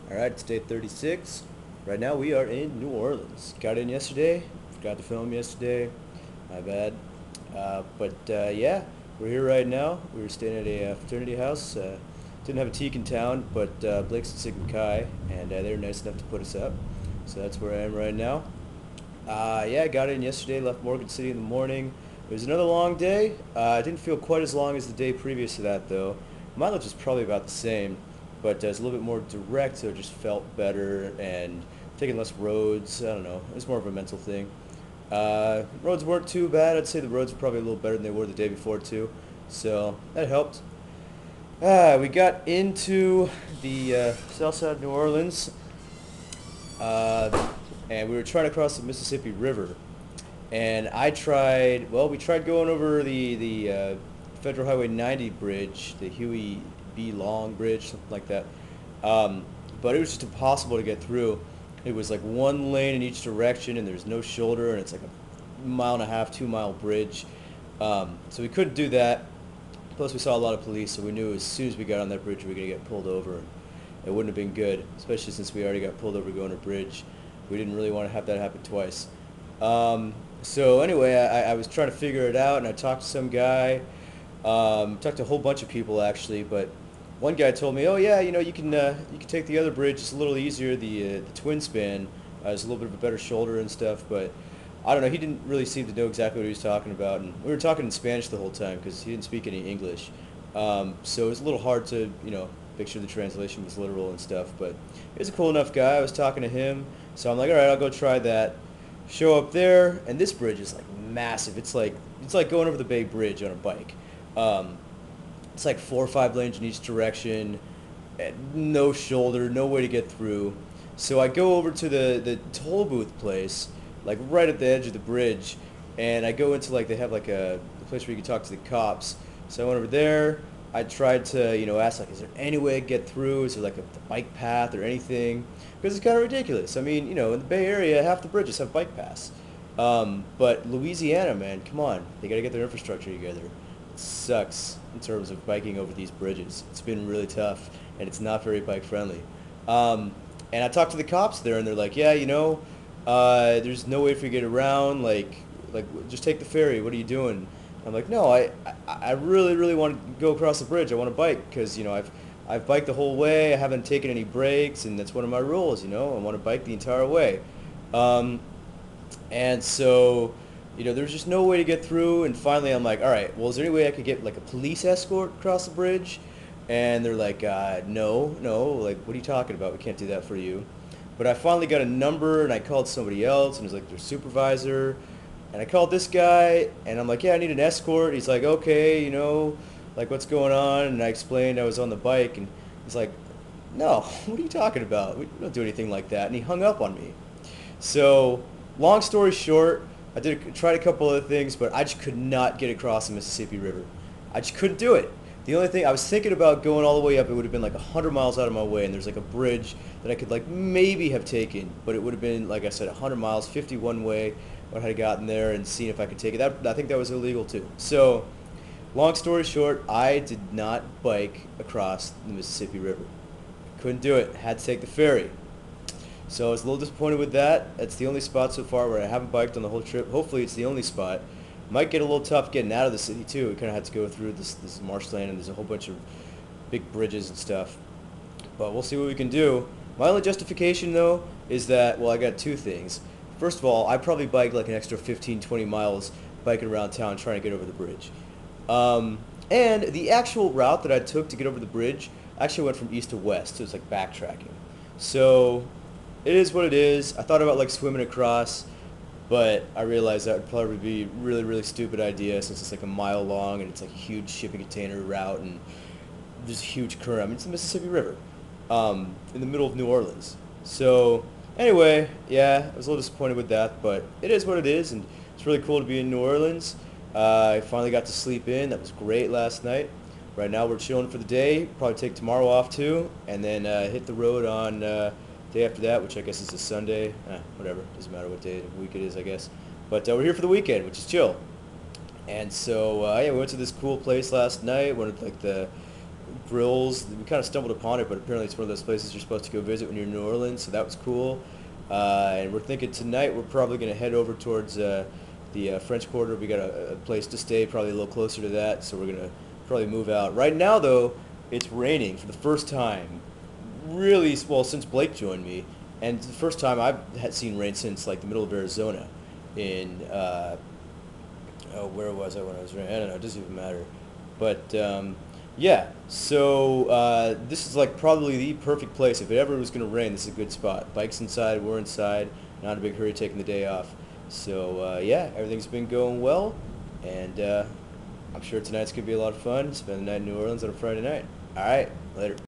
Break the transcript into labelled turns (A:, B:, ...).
A: Alright, it's day 36. Right now we are in New Orleans. Got in yesterday. Forgot to film yesterday. My bad. But yeah, we're here right now. We were staying at a fraternity house. Didn't have a teak in town, but Blake's and Sigma Chi, and they were nice enough to put us up. So that's where I am right now. Yeah, I got in yesterday, left Morgan City in the morning. It was another long day. I didn't feel quite as long as the day previous to that, though. Mileage was probably about the same, but it's a little bit more direct, so it just felt better, and taking less roads, I don't know. It was more of a mental thing. Roads weren't too bad. I'd say the roads were probably a little better than they were the day before, too. So that helped. We got into the south side of New Orleans. Uh, and we were trying to cross the Mississippi River. And we tried going over the Federal Highway 90 bridge, the Huey B. Long Bridge, something like that. Um, but it was just impossible to get through. It was like one lane in each direction, and there's no shoulder, and it's like a mile and a half, 2 mile bridge. So we couldn't do that. Plus, we saw a lot of police, so we knew as soon as we got on that bridge, we were going to get pulled over. It wouldn't have been good, especially since we already got pulled over going to bridge. We didn't really want to have that happen twice. So anyway, I was trying to figure it out, and I talked to some guy. Talked to a whole bunch of people actually, but one guy told me, "Oh yeah, you can take the other bridge. It's a little easier. The twin span has a little bit of a better shoulder and stuff." But I don't know. He didn't really seem to know exactly what he was talking about, and we were talking in Spanish the whole time because he didn't speak any English. So it was a little hard to make sure the translation was literal and stuff. But he was a cool enough guy. I was talking to him, so I'm like, all right, I'll go try that. Show up there, and this bridge is like massive. It's like going over the Bay Bridge on a bike. Um, it's like 4 or 5 lanes in each direction, and no shoulder, no way to get through. So I go over to the toll booth place, like right at the edge of the bridge, and I go into like they have like a place where you can talk to the cops. So I went over there. I tried to ask like, is there any way I can get through? Is there like a bike path or anything? Because it's kind of ridiculous. I mean, in the Bay Area, half the bridges have bike paths. But Louisiana, man, come on, they got to get their infrastructure together. It sucks in terms of biking over these bridges. It's been really tough, and it's not very bike friendly. Um, and I talked to the cops there, and they're like, yeah, there's no way for you to get around. Like, just take the ferry. What are you doing? I'm like, no, I really, really want to go across the bridge. I want to bike because, I've biked the whole way. I haven't taken any breaks, and that's one of my rules, I want to bike the entire way. Um, and so, there's just no way to get through. And finally, I'm like, all right, well, is there any way I could get like a police escort across the bridge? And they're like, no, no, like, what are you talking about? We can't do that for you. But I finally got a number, and I called somebody else, and it was like their supervisor. And I called this guy, and I'm like, yeah, I need an escort. He's like, okay, like what's going on? And I explained I was on the bike, and he's like, no, what are you talking about? We don't do anything like that. And he hung up on me. So, long story short, tried a couple other things, but I just could not get across the Mississippi River. I just couldn't do it. The only thing I was thinking about going all the way up, it would have been like 100 miles out of my way, and there's like a bridge that I could like maybe have taken, but it would have been like I said, 100 miles, 51 way. I had gotten there and seen if I could take it. I think that was illegal too. So, long story short, I did not bike across the Mississippi River. Couldn't do it. Had to take the ferry. So I was a little disappointed with that. That's the only spot so far where I haven't biked on the whole trip. Hopefully it's the only spot. Might get a little tough getting out of the city too. We kind of had to go through this marshland, and there's a whole bunch of big bridges and stuff. But we'll see what we can do. My only justification though is that, well, I got two things. First of all, I probably biked like an extra 15, 20 miles biking around town trying to get over the bridge. And the actual route that I took to get over the bridge actually went from east to west, so it's like backtracking. So it is what it is. I thought about like swimming across, but I realized that would probably be a really, really stupid idea since it's like a mile long and it's like a huge shipping container route and there's a huge current. I mean, it's the Mississippi River in the middle of New Orleans. So anyway, yeah, I was a little disappointed with that, but it is what it is, and it's really cool to be in New Orleans. I finally got to sleep in. That was great last night. Right now we're chilling for the day. Probably take tomorrow off too, and then hit the road on day after that, which I guess is a Sunday. Whatever, doesn't matter what day of the week it is, I guess. But we're here for the weekend, which is chill. And so yeah, we went to this cool place last night. Went to like the Grills. We kind of stumbled upon it, but apparently it's one of those places you're supposed to go visit when you're in New Orleans, so that was cool. And we're thinking tonight we're probably going to head over towards the French Quarter. We got a place to stay, probably a little closer to that, so we're going to probably move out. Right now, though, it's raining for the first time, really, well, since Blake joined me, and it's the first time I've had seen rain since like the middle of Arizona in, oh, where was I when I was raining? I don't know, it doesn't even matter. But yeah, so this is like probably the perfect place. If it ever was going to rain, this is a good spot. Bike's inside, we're inside, not in a big hurry taking the day off. So yeah, everything's been going well, and I'm sure tonight's going to be a lot of fun. Spend the night in New Orleans on a Friday night. All right, later.